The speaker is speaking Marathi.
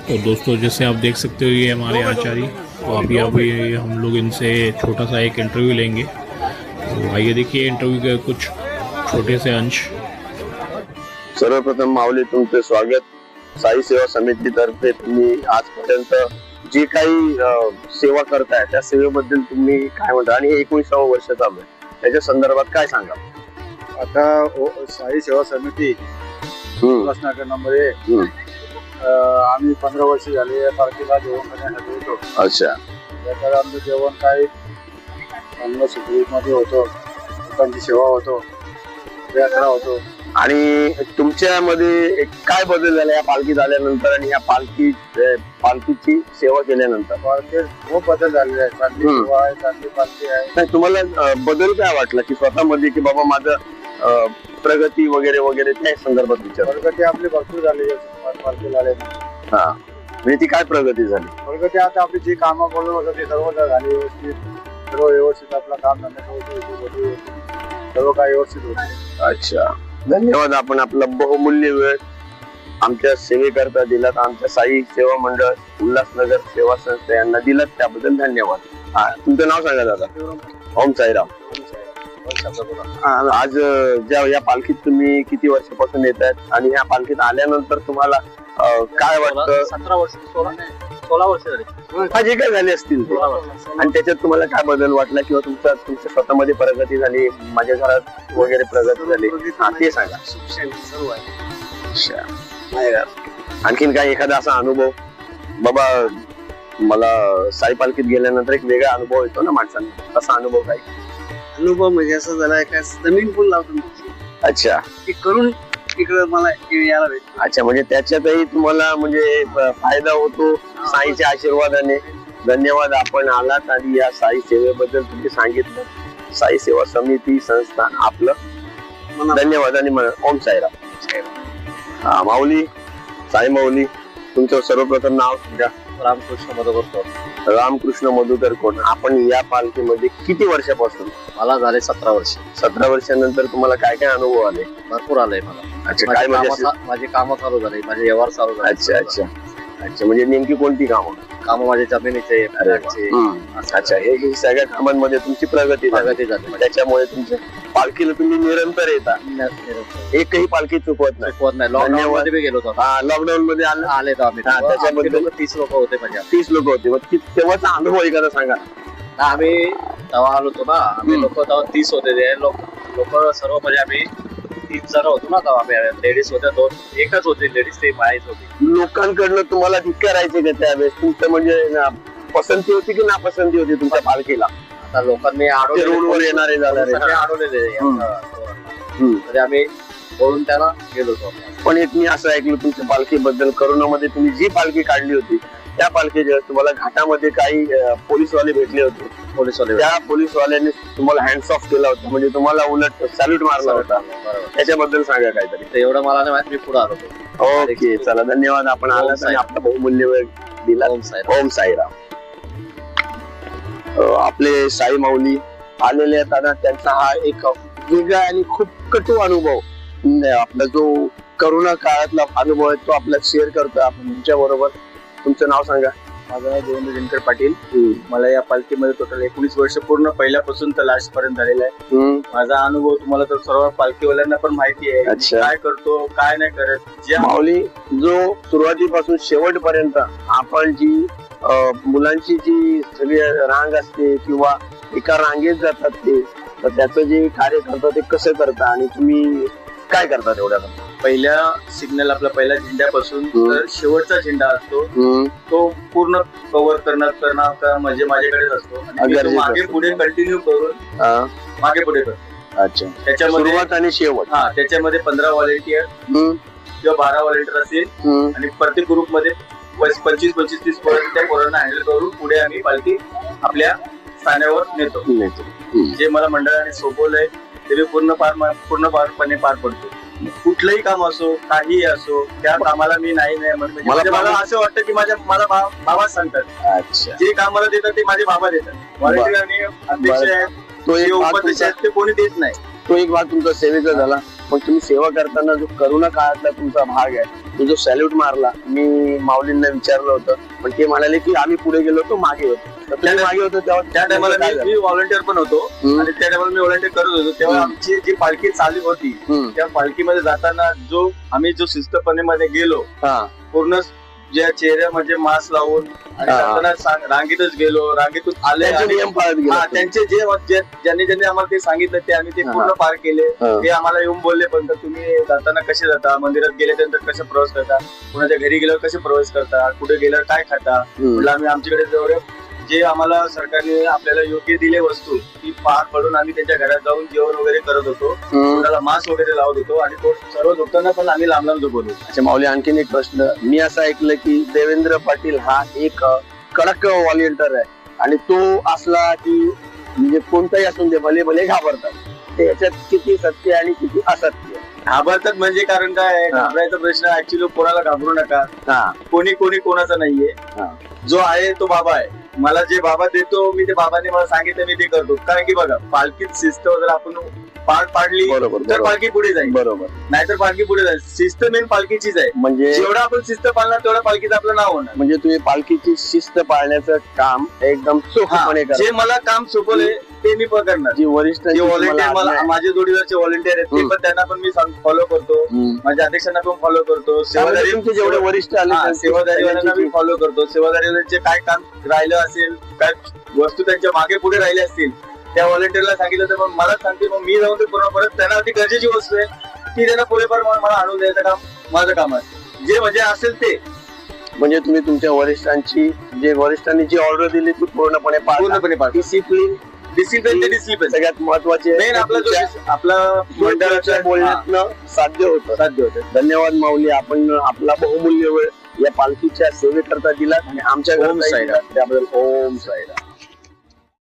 तो दोस्तों जैसे आप देख सकते हो ये हमारे आचार्य, तो अभी अभी हम लोग इनसे छोटा सा एक इंटरव्यू लेंगे। तो आइए देखिए इंटरव्यू के कुछ छोटे से अंश। सर्वप्रथम माऊली तुमचे स्वागत। साई सेवा समितीतर्फे तुम्ही आजपर्यंत जे काही सेवा करताय त्या सेवेबद्दल तुम्ही काय म्हणता आणि 19वे वर्ष चालू आहे त्याच्या संदर्भात काय सांगा? आता साई सेवा समिती उल्हासनगर नंबर 1 आम्ही 15 वर्ष झाले या पार्टीला जेवण करण्यासाठी येतो. अच्छा, त्याकडे आमचं जेवण काही चांगलं सुखरूपमध्ये होतो, लोकांची सेवा होतो, यात्रा होतो. आणि तुमच्यामध्ये काय बदल झाला या पालखीत आल्यानंतर आणि या पालखीची सेवा केल्यानंतर? पालखीत खूप बदल झालेले आहे. चांगली सेवा आहे, चांगली पालखी आहे. नाही, तुम्हाला बदल काय वाटला की स्वतःमध्ये की बाबा माझं प्रगती वगैरे वगैरे त्या संदर्भात विचार? प्रगती आपली भरपूर झाली पालखीला आल्यानंतर. हा, म्हणजे ती काय प्रगती झाली? प्रगती आता आपली जी कामं बोलत होतं ते सर्व झाली व्यवस्थित. सर्व व्यवस्थित आपलं काम धंदा सर्व काही व्यवस्थित होतं. अच्छा, धन्यवाद. आपण आपला बहुमूल्य वेळ आमच्या सेवेकरता दिलात. आमच्या साई सेवा मंडळ उल्हासनगर सेवा संस्था यांना दिलात त्याबद्दल धन्यवाद. तुमचं नाव सांगा दादा? ओम साईराम. आज या पालखीत तुम्ही किती वर्षापासून येत आहेत आणि या पालखीत आल्यानंतर तुम्हाला काय वाटतं? 17 वर्ष 16 वर्ष झाली. जे काय झाले असतील ते. आणि त्याच्यात तुम्हाला काय बदल वाटला किंवा तुमच्या स्वतःमध्ये प्रगती झाली, माझ्या घरात वगैरे प्रगती झाली, ते सांगा. आणखीन काय एखादा असा अनुभव? बाबा मला साई पालखीत गेल्यानंतर एक वेगळा अनुभव येतो ना माणसांना, तसा अनुभव काय? अनुभव म्हणजे असं झाला काय जमीन पण लावतो. अच्छा, ते करून तिकडे मला यायला भेटलं. अच्छा, म्हणजे त्याच्यातही तुम्हाला म्हणजे फायदा होतो साईच्या आशीर्वादाने. धन्यवाद, आपण आलात आणि या साई सेवेबद्दल तुम्ही सांगितलं. साई सेवा समिती संस्था आपलं धन्यवाद आणि ओम साईराम. हा माऊली, साई माऊली, तुमचं सर्वप्रथम नाव सांगा? रामकृष्ण मधुकर. रामकृष्ण मधुकर कोण. आपण या पालखीमध्ये किती वर्षापासून? मला झाले 17 वर्ष. 17 वर्षानंतर तुम्हाला काय काय अनुभव आले? भरपूर आलंय मला. अच्छा, काय म्हणजे? माझी कामं चालू झाली, माझे व्यवहार चालू झाले. अच्छा अच्छा अच्छा, म्हणजे नेमकी कोणती कामं? माझ्या जमिनीचे. अच्छा, हे सगळ्या कामांमध्ये तुमची प्रगती झाली. त्याच्यामुळे तुमच्या पालखीला तुम्ही निरंतर येता, एकही पालखी चुकवत नाही. लॉकडाऊन मध्ये गेलो होतो. लॉकडाऊन मध्ये आले तर आम्ही. त्याच्याबद्दल 30 लोक होते. म्हणजे 30 लोक होते. मग तेव्हाचा अनुभव एखादा सांगा. आम्ही तेव्हा आलो होतो ना, आम्ही लोक तेव्हा 30 होते. ते लोक सर्व म्हणजे आम्ही 3 जण होतो ना तेव्हा. आम्ही लेडीज होत्या 2, एकच होती लेडीज, ते माहीत होती. लोकांकडनं तुम्हाला धिक्कारायचे का त्यावेळेस? तुमचं म्हणजे पसंती होती की नापसंती होती तुमच्या पालखीला? आता लोकांनी रोडवर येणारे जाणारे अडवलेले. तरी आम्ही बोलून त्याला गेलो होतो. पण एक मी असं ऐकलं तुमच्या पालखीबद्दल, करोनामध्ये तुम्ही जी पालखी काढली होती त्या पालखीच्या तुम्हाला घाटामध्ये काही पोलीसवाले भेटले होते. त्या पोलीसवाल्यांनी तुम्हाला हँड्स ऑफ केला होता, म्हणजे तुम्हाला उलट सॅल्यूट मारला होता. त्याच्याबद्दल सांगा काहीतरी. एवढं मला नाही माहिती, मी पुढे आलो होतो. ओके, चला, धन्यवाद. आपण आलात आणि आपला बहुमूल्य वेळ दिला. ओम साईराम. आपले साई माऊली आलेले आहेत दादा. त्यांचा हा एक वेगळा आणि खूप कटू अनुभव, आपला जो करोना काळातला अनुभव आहे तो आपला शेअर करतो आपण तुमच्या बरोबर. तुमचं नाव सांगा? माझं देवेंद्र दिनकर पाटील. मला या पालखीमध्ये टोटल 19 वर्ष पूर्ण पहिल्यापासून तर लास्ट पर्यंत झालेला आहे. माझा अनुभव तुम्हाला तर सर्व पालखीवाल्यांना पण माहिती आहे. काय करतो काय नाही करत. माऊली, जो सुरुवातीपासून शेवटपर्यंत आपण जी मुलांची जी सगळी रांग असते किंवा एका रांगेत जातात ते, तर त्याचं जे कार्य करतात ते कसं करता आणि तुम्ही काय करतात एवढ्या? पहिल्या सिग्नल आपला पहिल्या झेंड्यापासून तर शेवटचा झेंडा असतो तो पूर्ण कव्हर करणार म्हणजे माझ्याकडेच असतो. मागे पुढे कंटिन्यू करून मागे पुढे करतो. अच्छा, त्याच्यामध्ये सुरुवात आणि शेवट. त्याच्यामध्ये 15 व्हॉलेंटियर किंवा 12 व्हॉलेंटियर असतील आणि प्रत्येक ग्रुप मध्ये 25-30 त्या पोरांना हँडल करून पुढे आम्ही पालखी आपल्या स्थानावर नेतो. जे मला मंडळाने सोपवलंय ते मी पूर्णपणे पार पडतो. कुठलंही काम असो, काही असो, त्या कामाला मी नाही म्हणजे मला असं वाटतं की मला बाबा सांगतात. अच्छा, जे काम मला देतात ते माझे बाबा देतात. व्हॉलेंटियर आणि अध्यक्ष आहेत, उपाध्यक्ष आहेत, ते कोणी देत नाही. तो एक भाग तुमचा सेवेचा झाला. पण तुम्ही सेवा करताना जो करोना काळातला तुमचा भाग आहे तो जो सॅल्यूट मारला, मी माऊलींना विचारलं होतं, पण ते म्हणाले की आम्ही पुढे गेलो होतो, मागे होतो. तर तुम्ही मागे होतो तेव्हा त्या टायमाला मी व्हॉलंटियर पण होतो आणि त्या टायमाला मी व्हॉलंटियर करत होतो. तेव्हा आमची जी पालखी चालू होती त्या पालखीमध्ये जाताना आम्ही जो शिस्तपणे गेलो, पूर्ण ज्या चेहऱ्यामध्ये मास्क लावून आणि जाताना रांगेतच गेलो, रांगेतून आले, त्यांचे ज्यांनी आम्हाला ते सांगितलं ते आम्ही ते पूर्ण पार केले. ते आम्हाला येऊन बोलले पण तुम्ही जाताना कसे जाता, मंदिरात गेल्यानंतर कसे प्रवास करता, कुणाच्या घरी गेल्यावर कसे प्रवास करता, कुठे गेल्यावर काय खाता. म्हटलं आम्ही आमच्याकडे जेवढे जे आम्हाला सरकारने आपल्याला योग्य दिले वस्तू ती पार पडून आम्ही त्यांच्या घरात जाऊन जेवण वगैरे करत होतो, कोणाला मास्क वगैरे लावत होतो आणि तो सर्व झोपताना पण आम्ही लांब लांब झोपवतो. अच्छा माऊली, आणखीन एक प्रश्न. मी असं ऐकलं की देवेंद्र पाटील हा एक कडक व्हॉलेंटियर आहे आणि तो असला की म्हणजे कोणताही असून दे भले भले घाबरतात. ते याच्यात किती सत्य आणि किती असत्य? घाबरतात म्हणजे कारण काय आहे, घाबरायचा प्रश्न ऍक्च्युली कोणाला घाबरू नका. कोणी कोणाचा नाहीये. जो आहे तो बाबा आहे. मला जे बाबा देतो मी ते बाबाने मला सांगितलं मी ते करतो. कारण की बघा पालखीत शिस्त जर आपण पार पाडली तर पालखी पुढे जाईल, बरोबर, नाहीतर पालखी पुढे जाईल. शिस्त मेन पालखीचीच आहे. म्हणजे जेवढा आपण शिस्त पाळणार तेवढा पालखीचं आपलं नाव होणार. म्हणजे तुम्ही पालखीची शिस्त पाळण्याचं काम एकदम सोपपणे करा. जे मला काम सोपवले ते मी करणार. जे वरिष्ठ व्हॉलेंटियर माझे जोडीदारचे व्हॉलेंटियर आहेत ते पण त्यांना पण मी फॉलो करतो, माझ्या अध्यक्षांना पण फॉलो करतो, सेवादारी जेवढे वरिष्ठ आले सेवादारीवाल्यांना मी फॉलो करतो. सेवादारीवाल्यांचे काय काम राहिलं असेल, काय वस्तू त्यांच्या मागे पुढे राहिल्या असतील त्या व्हॉलेंटियरला सांगितलं तर मग मला सांगते, मग मी जाऊन ते पूर्ण परत त्यांना ती गरजेची वस्तू आहे ती त्यांना पुढेपार मला आणून द्यायचं काम माझं काम आहे. जे म्हणजे असेल ते म्हणजे तुम्ही तुमच्या वरिष्ठांनी जी ऑर्डर दिली ती पूर्णपणे डिसिप्लिन सगळ्यात महत्वाचे मेन आपला मंडळाच्या बोलण्यातनं साध्य होतं. धन्यवाद माऊली, आपण आपला बहुमूल्य वेळ या पालखीच्या सेवेकरता दिलात आणि आमच्या घरात त्याबद्दल ओम साईराम.